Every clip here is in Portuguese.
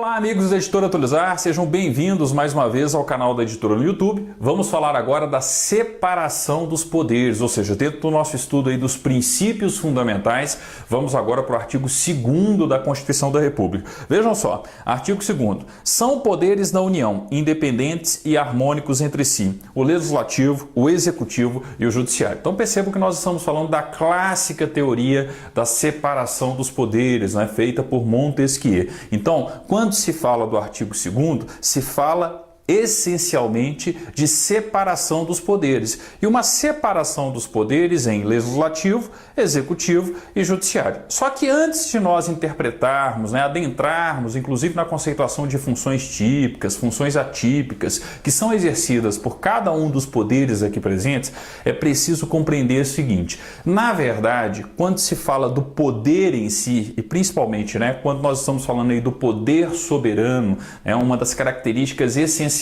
Olá amigos da Editora Atualizar, sejam bem-vindos mais uma vez ao canal da Editora no YouTube. Vamos falar agora da separação dos poderes, ou seja, dentro do nosso estudo aí dos princípios fundamentais, vamos agora para o artigo 2º da Constituição da República. Vejam só, artigo 2º, são poderes da União, independentes e harmônicos entre si, o Legislativo, o Executivo e o Judiciário. Então percebam que nós estamos falando da clássica teoria da separação dos poderes, né, feita por Montesquieu. Então, quando se fala do artigo 2º, se fala essencialmente de separação dos poderes. E uma separação dos poderes em legislativo, executivo e judiciário. Só que antes de nós interpretarmos, adentrarmos, inclusive na conceituação de funções típicas, funções atípicas, que são exercidas por cada um dos poderes aqui presentes, é preciso compreender o seguinte: na verdade, quando se fala do poder em si, e principalmente quando nós estamos falando aí do poder soberano, uma das características essenciais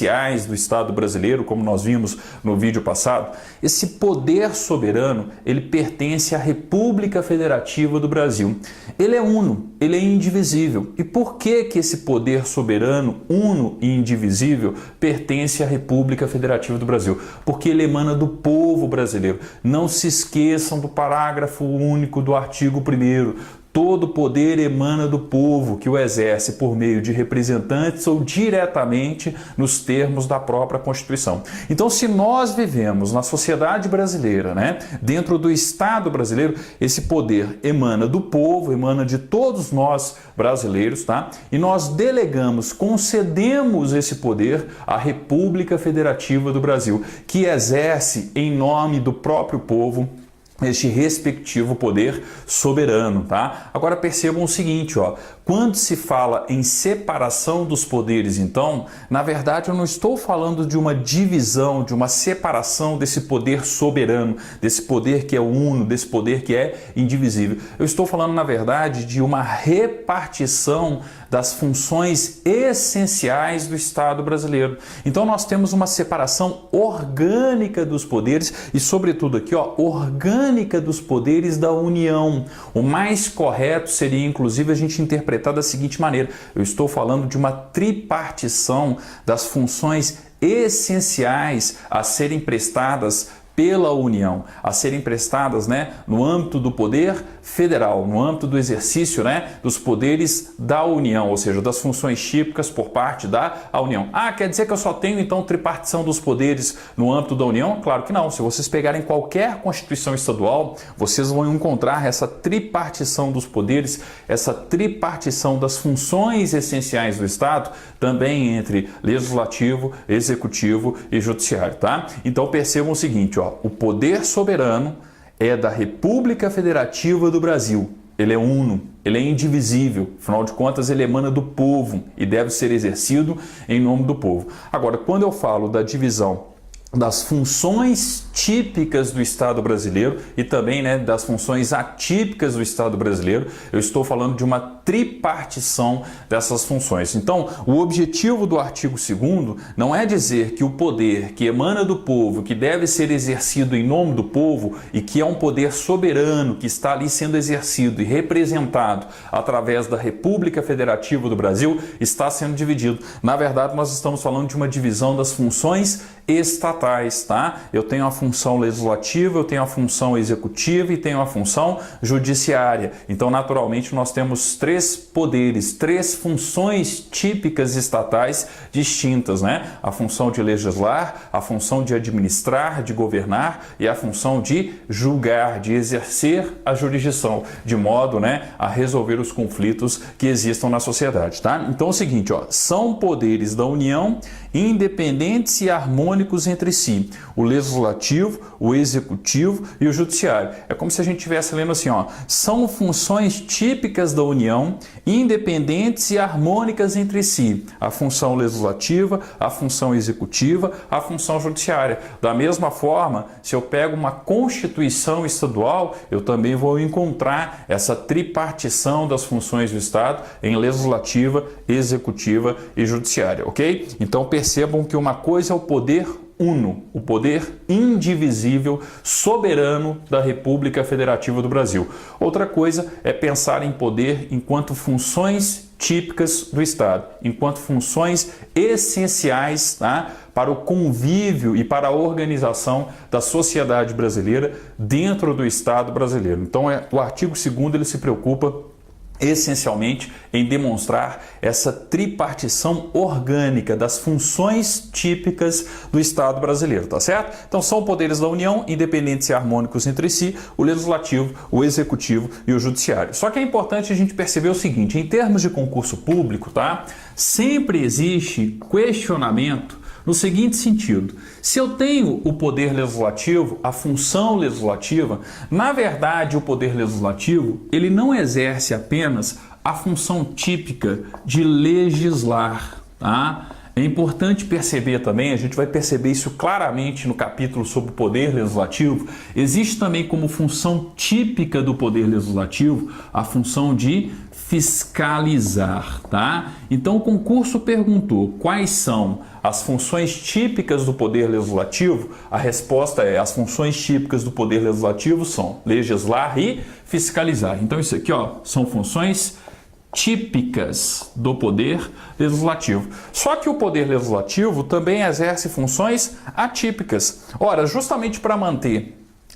do Estado brasileiro, como nós vimos no vídeo passado, esse poder soberano, ele pertence à República Federativa do Brasil. Ele é uno, ele é indivisível. E por que esse poder soberano, uno e indivisível, pertence à República Federativa do Brasil? Porque ele emana do povo brasileiro. Não se esqueçam do parágrafo único do artigo 1º. Todo poder emana do povo, que o exerce por meio de representantes ou diretamente nos termos da própria Constituição. Então, se nós vivemos na sociedade brasileira, dentro do Estado brasileiro, esse poder emana do povo, emana de todos nós brasileiros, E nós delegamos, concedemos esse poder à República Federativa do Brasil, que exerce em nome do próprio povo este respectivo poder soberano, Agora percebam o seguinte, quando se fala em separação dos poderes, então, na verdade eu não estou falando de uma divisão, de uma separação desse poder soberano, desse poder que é uno, desse poder que é indivisível. Eu estou falando, na verdade, de uma repartição das funções essenciais do Estado brasileiro. Então nós temos uma separação orgânica dos poderes e, sobretudo aqui, orgânica dos poderes da União. O mais correto seria, inclusive, a gente interpretar da seguinte maneira: eu estou falando de uma tripartição das funções essenciais a serem prestadas pela União, a serem prestadas no âmbito do poder federal, no âmbito do exercício dos poderes da União, ou seja, das funções típicas por parte da União. Quer dizer que eu só tenho então tripartição dos poderes no âmbito da União? Claro que não. Se vocês pegarem qualquer Constituição estadual, vocês vão encontrar essa tripartição dos poderes, essa tripartição das funções essenciais do Estado, também entre legislativo, executivo e judiciário, Então percebam o seguinte, o poder soberano é da República Federativa do Brasil. Ele é uno, ele é indivisível, afinal de contas ele emana do povo e deve ser exercido em nome do povo. Agora, quando eu falo da divisão das funções típicas do Estado brasileiro e também das funções atípicas do Estado brasileiro, eu estou falando de uma tripartição dessas funções. Então, o objetivo do artigo 2º não é dizer que o poder que emana do povo, que deve ser exercido em nome do povo e que é um poder soberano que está ali sendo exercido e representado através da República Federativa do Brasil, está sendo dividido. Na verdade, nós estamos falando de uma divisão das funções estatais, Eu tenho a função legislativa, eu tenho a função executiva e tenho a função judiciária. Então, naturalmente, nós temos três poderes, três funções típicas estatais distintas, A função de legislar, a função de administrar, de governar e a função de julgar, de exercer a jurisdição, de modo, a resolver os conflitos que existam na sociedade, Então, é o seguinte, são poderes da União independentes e harmônicos entre si, o legislativo, o executivo e o judiciário. É como se a gente estivesse lendo assim, são funções típicas da União, independentes e harmônicas entre si, a função legislativa, a função executiva, a função judiciária. Da mesma forma, se eu pego uma Constituição estadual, eu também vou encontrar essa tripartição das funções do Estado em legislativa, executiva e judiciária, ok? Então percebam que uma coisa é o poder uno, o poder indivisível, soberano da República Federativa do Brasil. Outra coisa é pensar em poder enquanto funções típicas do Estado, enquanto funções essenciais, tá, para o convívio e para a organização da sociedade brasileira dentro do Estado brasileiro. Então, o artigo 2º ele se preocupa essencialmente em demonstrar essa tripartição orgânica das funções típicas do Estado brasileiro, tá certo? Então são poderes da União, independentes e harmônicos entre si, o Legislativo, o Executivo e o Judiciário. Só que é importante a gente perceber o seguinte, em termos de concurso público, tá? Sempre existe questionamento no seguinte sentido: se eu tenho o poder legislativo, a função legislativa, na verdade o poder legislativo ele não exerce apenas a função típica de legislar, tá? É importante perceber também, a gente vai perceber isso claramente no capítulo sobre o poder legislativo, existe também como função típica do poder legislativo a função de fiscalizar, tá? Então o concurso perguntou quais são as funções típicas do poder legislativo. A resposta é: as funções típicas do poder legislativo são legislar e fiscalizar. Então isso aqui, ó, são funções típicas do poder legislativo. Só que o poder legislativo também exerce funções atípicas. Ora, justamente para manter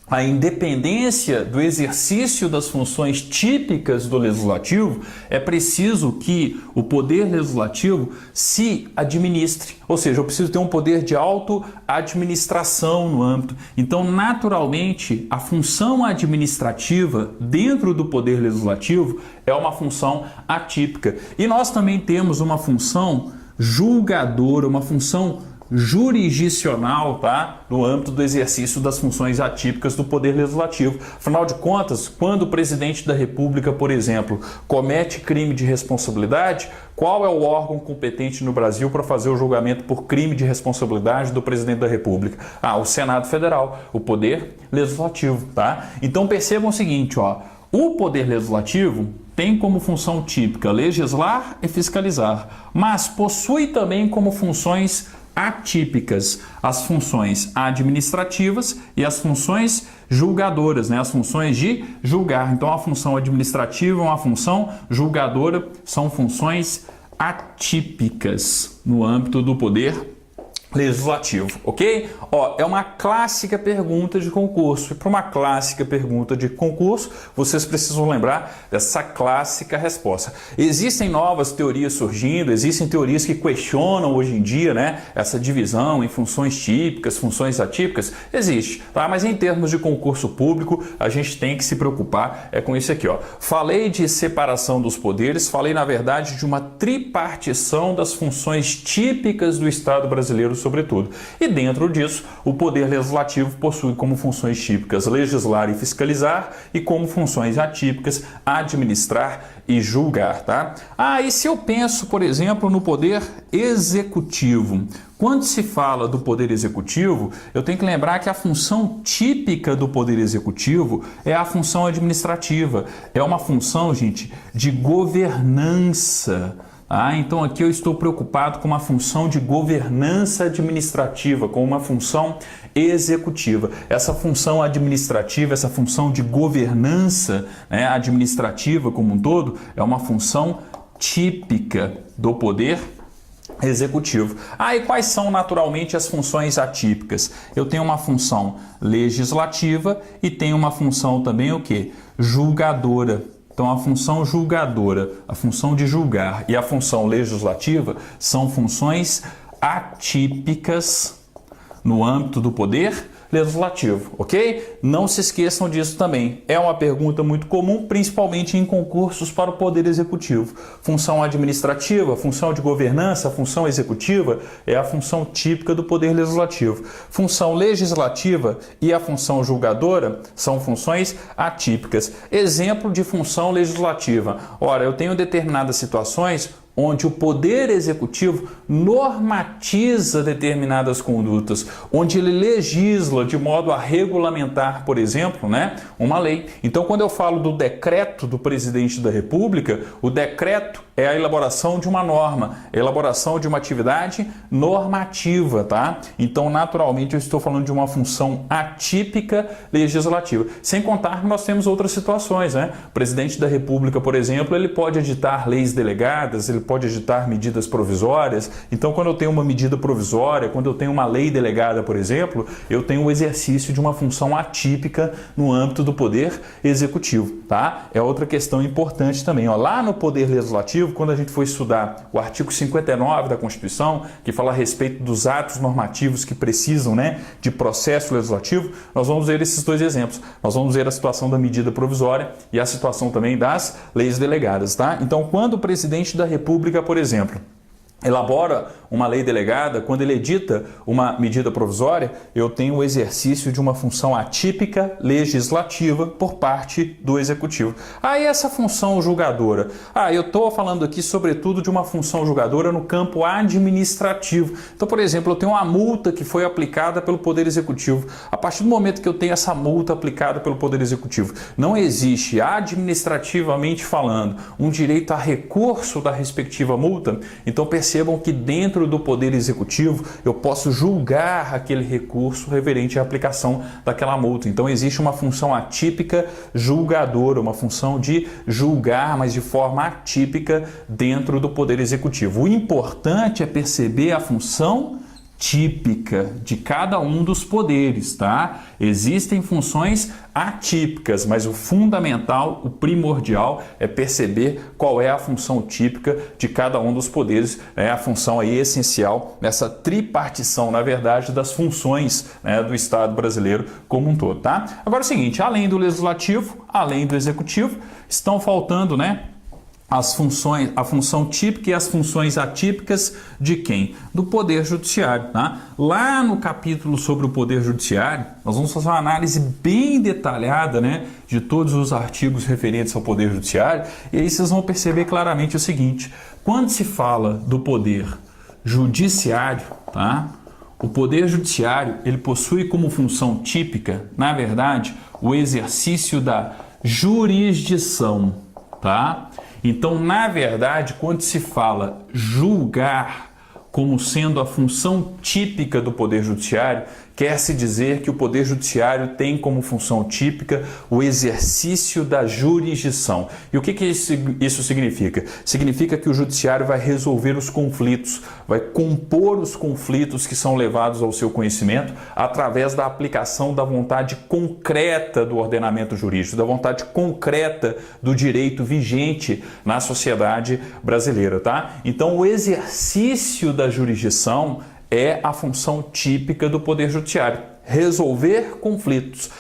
a independência do exercício das funções típicas do legislativo, é preciso que o poder legislativo se administre, ou seja, eu preciso ter um poder de auto-administração no âmbito. Então, naturalmente, a função administrativa dentro do poder legislativo é uma função atípica. E nós também temos uma função julgadora, uma função jurisdicional, tá? No âmbito do exercício das funções atípicas do Poder Legislativo. Afinal de contas, quando o presidente da República, por exemplo, comete crime de responsabilidade, qual é o órgão competente no Brasil para fazer o julgamento por crime de responsabilidade do presidente da República? O Senado Federal, o Poder Legislativo, tá? Então percebam o seguinte, ó, o Poder Legislativo tem como função típica legislar e fiscalizar, mas possui também como funções atípicas as funções administrativas e as funções julgadoras, né? As funções de julgar. Então a função administrativa e uma função julgadora são funções atípicas no âmbito do poder legislativo, ok? Ó, é uma clássica pergunta de concurso. E para uma clássica pergunta de concurso, vocês precisam lembrar dessa clássica resposta. Existem novas teorias surgindo, existem teorias que questionam hoje em dia, né, essa divisão em funções típicas, funções atípicas. Existe, tá? Mas em termos de concurso público, a gente tem que se preocupar com isso aqui, ó. Falei de separação dos poderes, falei na verdade de uma tripartição das funções típicas do Estado brasileiro, sobretudo. E dentro disso, o Poder Legislativo possui como funções típicas legislar e fiscalizar e como funções atípicas administrar e julgar, tá? E se eu penso, por exemplo, no Poder Executivo, quando se fala do Poder Executivo, eu tenho que lembrar que a função típica do Poder Executivo é a função administrativa. É uma função, gente, de governança. Então aqui eu estou preocupado com uma função de governança administrativa, com uma função executiva. Essa função administrativa, essa função de governança, né, administrativa como um todo, é uma função típica do poder executivo. E quais são naturalmente as funções atípicas? Eu tenho uma função legislativa e tenho uma função também o quê? Julgadora. Então, a função julgadora, a função de julgar e a função legislativa são funções atípicas no âmbito do poder legislativo, ok? Não se esqueçam disso também. É uma pergunta muito comum, principalmente em concursos para o Poder Executivo. Função administrativa, função de governança, função executiva é a função típica do Poder Legislativo. Função legislativa e a função julgadora são funções atípicas. Exemplo de função legislativa. Ora, eu tenho determinadas situações onde o poder executivo normatiza determinadas condutas, onde ele legisla de modo a regulamentar, por exemplo, uma lei. Então, quando eu falo do decreto do presidente da República, o decreto é a elaboração de uma norma, a elaboração de uma atividade normativa, tá? Então, naturalmente, eu estou falando de uma função atípica legislativa. Sem contar que nós temos outras situações, O presidente da República, por exemplo, ele pode editar leis delegadas, ele pode editar medidas provisórias. Então, quando eu tenho uma medida provisória, quando eu tenho uma lei delegada, por exemplo, eu tenho o exercício de uma função atípica no âmbito do poder executivo, tá? É outra questão importante também, Lá no poder legislativo, quando a gente for estudar o artigo 59 da Constituição, que fala a respeito dos atos normativos que precisam, de processo legislativo, nós vamos ver esses dois exemplos. Nós vamos ver a situação da medida provisória e a situação também das leis delegadas, tá? Então, quando o presidente da República, por exemplo, elabora uma lei delegada, quando ele edita uma medida provisória, eu tenho o exercício de uma função atípica legislativa por parte do executivo. E essa função julgadora? Eu estou falando aqui sobretudo de uma função julgadora no campo administrativo. Então, por exemplo, eu tenho uma multa que foi aplicada pelo Poder Executivo. A partir do momento que eu tenho essa multa aplicada pelo Poder Executivo, não existe, administrativamente falando, um direito a recurso da respectiva multa. Então, percebam que dentro do Poder Executivo eu posso julgar aquele recurso referente à aplicação daquela multa. Então existe uma função atípica julgadora, uma função de julgar, mas de forma atípica dentro do Poder Executivo. O importante é perceber a função típica de cada um dos poderes, tá? Existem funções atípicas, mas o fundamental, o primordial é perceber qual é a função típica de cada um dos poderes, a função aí essencial nessa tripartição, na verdade, das funções do Estado brasileiro como um todo, tá? Agora é o seguinte, além do legislativo, além do executivo, estão faltando, as funções, a função típica e as funções atípicas de quem? Do Poder Judiciário, tá? Lá no capítulo sobre o Poder Judiciário, nós vamos fazer uma análise bem detalhada, de todos os artigos referentes ao Poder Judiciário, e aí vocês vão perceber claramente o seguinte, quando se fala do Poder Judiciário, tá? O Poder Judiciário, ele possui como função típica, na verdade, o exercício da jurisdição, tá? Então, na verdade, quando se fala julgar como sendo a função típica do Poder Judiciário, quer-se dizer que o Poder Judiciário tem como função típica o exercício da jurisdição. E o que isso significa? Significa que o Judiciário vai resolver os conflitos, vai compor os conflitos que são levados ao seu conhecimento através da aplicação da vontade concreta do ordenamento jurídico, da vontade concreta do direito vigente na sociedade brasileira, tá? Então, o exercício da jurisdição é a função típica do Poder Judiciário. Resolver conflitos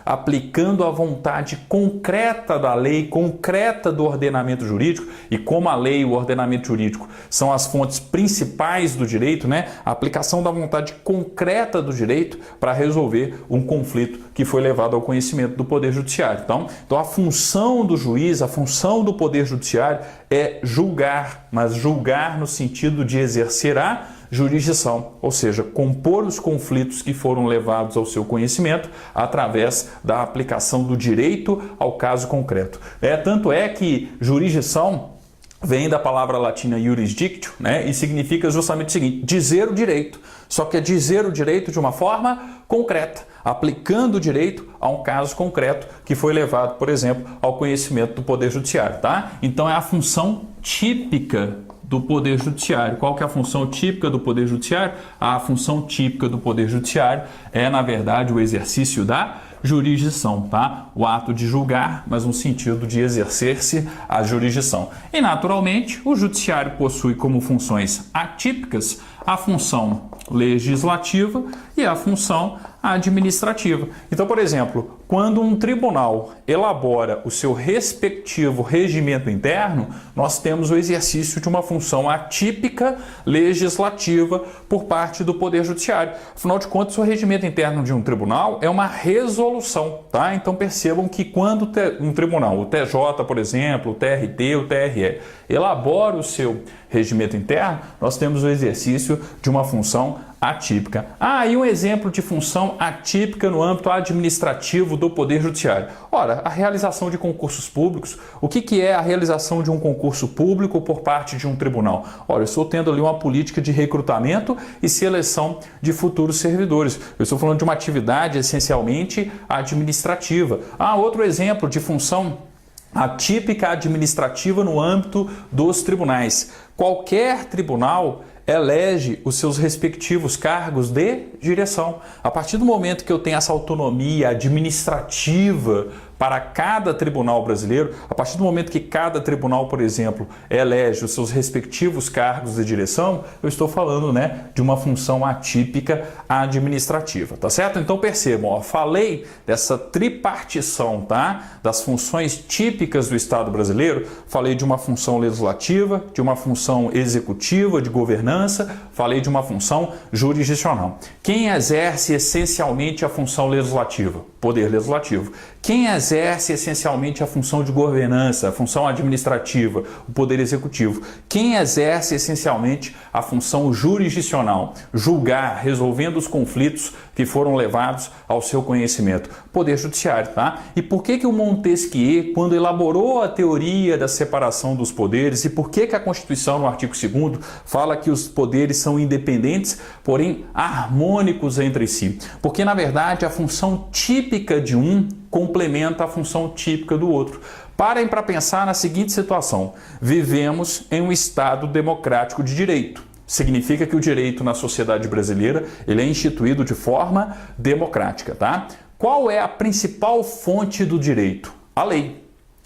aplicando a vontade concreta da lei, concreta do ordenamento jurídico, e como a lei e o ordenamento jurídico são as fontes principais do direito, a aplicação da vontade concreta do direito para resolver um conflito que foi levado ao conhecimento do Poder Judiciário. Então a função do juiz, a função do Poder Judiciário é julgar, mas julgar no sentido de exercer a jurisdição, ou seja, compor os conflitos que foram levados ao seu conhecimento através da aplicação do direito ao caso concreto. Tanto é que jurisdição vem da palavra latina jurisdictio, e significa justamente o seguinte, dizer o direito, só que é dizer o direito de uma forma concreta, aplicando o direito a um caso concreto que foi levado, por exemplo, ao conhecimento do Poder Judiciário, tá? Então é a função típica do Poder Judiciário. Qual que é a função típica do Poder Judiciário? A função típica do Poder Judiciário é, na verdade, o exercício da jurisdição, tá? O ato de julgar, mas no sentido de exercer-se a jurisdição. E, naturalmente, o Judiciário possui como funções atípicas a função legislativa e a função administrativa. Então, por exemplo, quando um tribunal elabora o seu respectivo regimento interno, nós temos o exercício de uma função atípica legislativa por parte do Poder Judiciário. Afinal de contas, o regimento interno de um tribunal é uma resolução, tá? Então percebam que quando um tribunal, o TJ, por exemplo, o TRT, o TRE, elabora o seu regimento interno, nós temos o exercício de uma função atípica. E um exemplo de função atípica no âmbito administrativo do Poder Judiciário. Ora, a realização de concursos públicos. O que é a realização de um concurso público por parte de um tribunal? Olha, eu estou tendo ali uma política de recrutamento e seleção de futuros servidores. Eu estou falando de uma atividade essencialmente administrativa. Outro exemplo de função atípica administrativa no âmbito dos tribunais. Qualquer tribunal elege os seus respectivos cargos de direção. A partir do momento que eu tenho essa autonomia administrativa para cada tribunal brasileiro, a partir do momento que cada tribunal, por exemplo, elege os seus respectivos cargos de direção, eu estou falando, de uma função atípica administrativa, tá certo? Então percebam, falei dessa tripartição, tá? Das funções típicas do Estado brasileiro, falei de uma função legislativa, de uma função executiva, de governança, falei de uma função jurisdicional. Quem exerce essencialmente a função legislativa? Poder Legislativo. Quem exerce essencialmente a função de governança, a função administrativa? O Poder Executivo. Quem exerce essencialmente a função jurisdicional? Julgar, resolvendo os conflitos que foram levados ao seu conhecimento. Poder Judiciário, tá? E por que o Montesquieu, quando elaborou a teoria da separação dos poderes, e por que a Constituição, no artigo 2º, fala que os poderes são independentes, porém harmônicos entre si? Porque, na verdade, a função típica de um complementa a função típica do outro. Parem para pensar na seguinte situação: vivemos em um Estado democrático de direito. Significa que o direito na sociedade brasileira ele é instituído de forma democrática, tá? Qual é a principal fonte do direito? A lei,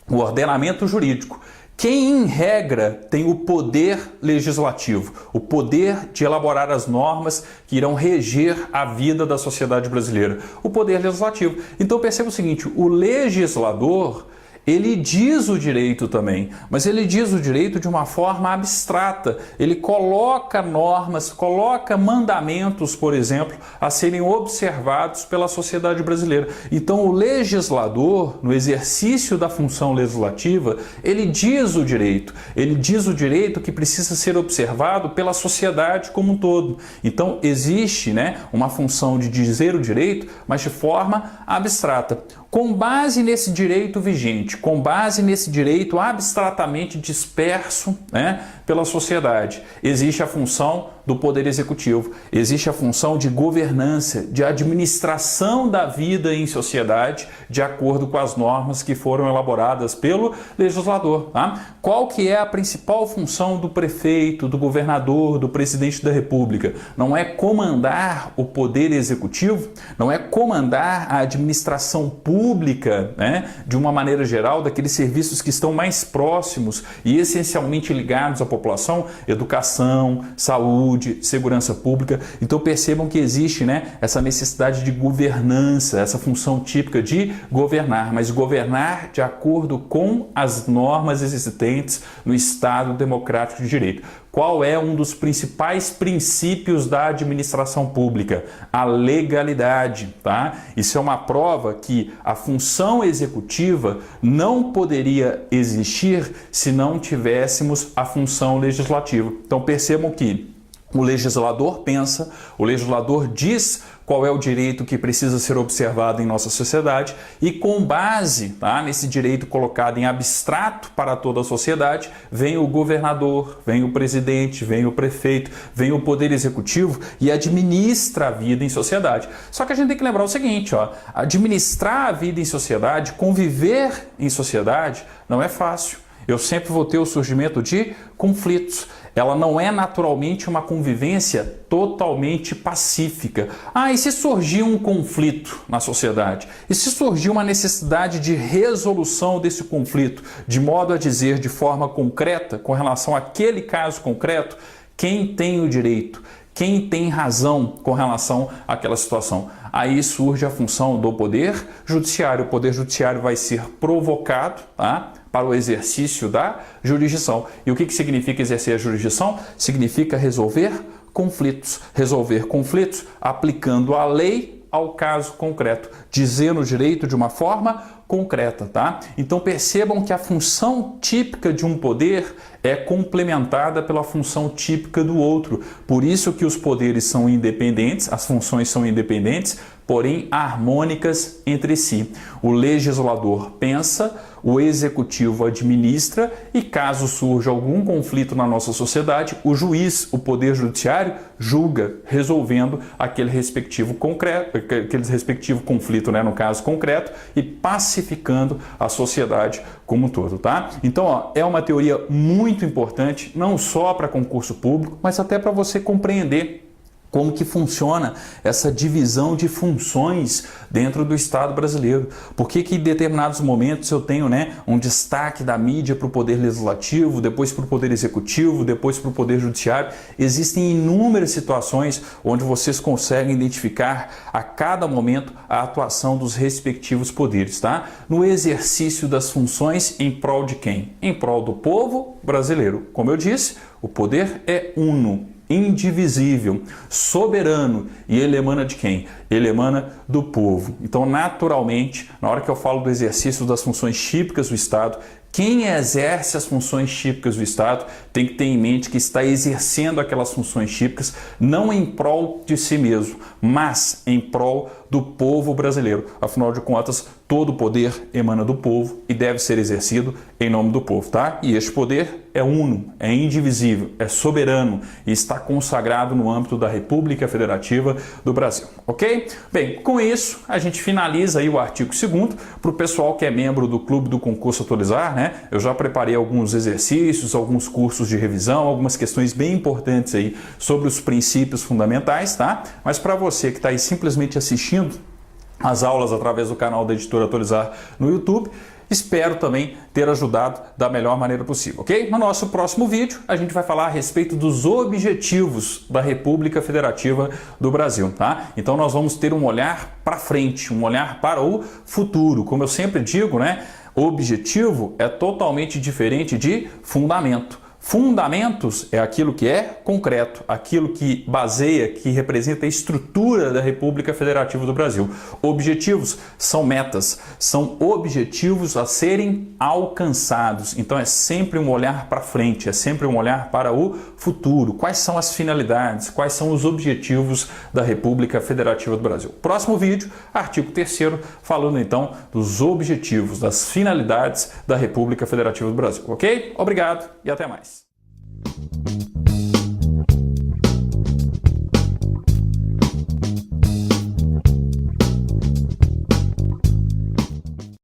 o ordenamento jurídico. Quem, em regra, tem o poder legislativo, o poder de elaborar as normas que irão reger a vida da sociedade brasileira? O poder legislativo. Então perceba o seguinte: o legislador, ele diz o direito também, mas ele diz o direito de uma forma abstrata. Ele coloca normas, coloca mandamentos, por exemplo, a serem observados pela sociedade brasileira. Então o legislador, no exercício da função legislativa, ele diz o direito que precisa ser observado pela sociedade como um todo. Então existe, uma função de dizer o direito, mas de forma abstrata. Com base nesse direito vigente, com base nesse direito abstratamente disperso pela sociedade, existe a função do Poder Executivo, existe a função de governança, de administração da vida em sociedade, de acordo com as normas que foram elaboradas pelo legislador. Tá? Qual que é a principal função do prefeito, do governador, do presidente da República? Não é comandar o Poder Executivo, não é comandar a administração pública, de uma maneira geral, daqueles serviços que estão mais próximos e essencialmente ligados à população: educação, saúde, segurança pública. Então percebam que existe essa necessidade de governança, essa função típica de governar, mas governar de acordo com as normas existentes no Estado democrático de direito. Qual é um dos principais princípios da administração pública? A legalidade, tá? Isso é uma prova que a função executiva não poderia existir se não tivéssemos a função legislativa. Então percebam que o legislador pensa, o legislador diz qual é o direito que precisa ser observado em nossa sociedade e, com base nesse direito colocado em abstrato para toda a sociedade, vem o governador, vem o presidente, vem o prefeito, vem o Poder Executivo e administra a vida em sociedade. Só que a gente tem que lembrar o seguinte: administrar a vida em sociedade, conviver em sociedade, não é fácil. Eu sempre vou ter o surgimento de conflitos. Ela não é naturalmente uma convivência totalmente pacífica. E se surgir um conflito na sociedade? E se surgir uma necessidade de resolução desse conflito, de modo a dizer de forma concreta, com relação àquele caso concreto, quem tem o direito? quem tem razão com relação àquela situação. Aí surge a função do Poder Judiciário. O Poder Judiciário vai ser provocado, tá, para o exercício da jurisdição. E o que significa exercer a jurisdição? Significa resolver conflitos. Resolver conflitos aplicando a lei ao caso concreto, dizendo o direito de uma forma concreta, tá? Então percebam que a função típica de um poder é complementada pela função típica do outro. Por isso que os poderes são independentes, as funções são independentes, porém harmônicas entre si. O legislador pensa, o executivo administra e caso surja algum conflito na nossa sociedade, o juiz, o poder judiciário, julga, resolvendo aquele respectivo conflito, né, no caso concreto, e pacificando a sociedade como um todo, tá? Então, ó, é uma teoria muito importante, não só para concurso público, mas até para você compreender como que funciona essa divisão de funções dentro do Estado brasileiro. Por que em determinados momentos eu tenho, né, um destaque da mídia para o Poder Legislativo, depois para o Poder Executivo, depois para o Poder Judiciário. Existem inúmeras situações onde vocês conseguem identificar a cada momento a atuação dos respectivos poderes, tá? No exercício das funções em prol de quem? Em prol do povo brasileiro. Como eu disse, o poder é uno, indivisível, soberano, e ele emana de quem? Ele emana do povo. Então, naturalmente, na hora que eu falo do exercício das funções típicas do Estado, quem exerce as funções típicas do Estado tem que ter em mente que está exercendo aquelas funções típicas não em prol de si mesmo, mas em prol do povo brasileiro. Afinal de contas, todo poder emana do povo e deve ser exercido em nome do povo, tá? E este poder é uno, é indivisível, é soberano e está consagrado no âmbito da República Federativa do Brasil, ok? Bem, com isso, a gente finaliza aí o artigo 2º. Para o pessoal que é membro do Clube do Concurso Atualizar, né? Eu já preparei alguns exercícios, alguns cursos de revisão, algumas questões bem importantes aí sobre os princípios fundamentais, tá? Mas para você que está aí simplesmente assistindo as aulas através do canal da Editora Atualizar no YouTube, espero também ter ajudado da melhor maneira possível, ok? No nosso próximo vídeo, a gente vai falar a respeito dos objetivos da República Federativa do Brasil, tá? Então nós vamos ter um olhar para frente, um olhar para o futuro. Como eu sempre digo, né? Objetivo é totalmente diferente de fundamento. Fundamentos é aquilo que é concreto, aquilo que baseia, que representa a estrutura da República Federativa do Brasil. Objetivos são metas, são objetivos a serem alcançados. Então é sempre um olhar para frente, é sempre um olhar para o futuro. Quais são as finalidades, quais são os objetivos da República Federativa do Brasil? Próximo vídeo, artigo 3º, falando então dos objetivos, das finalidades da República Federativa do Brasil, ok? Obrigado e até mais.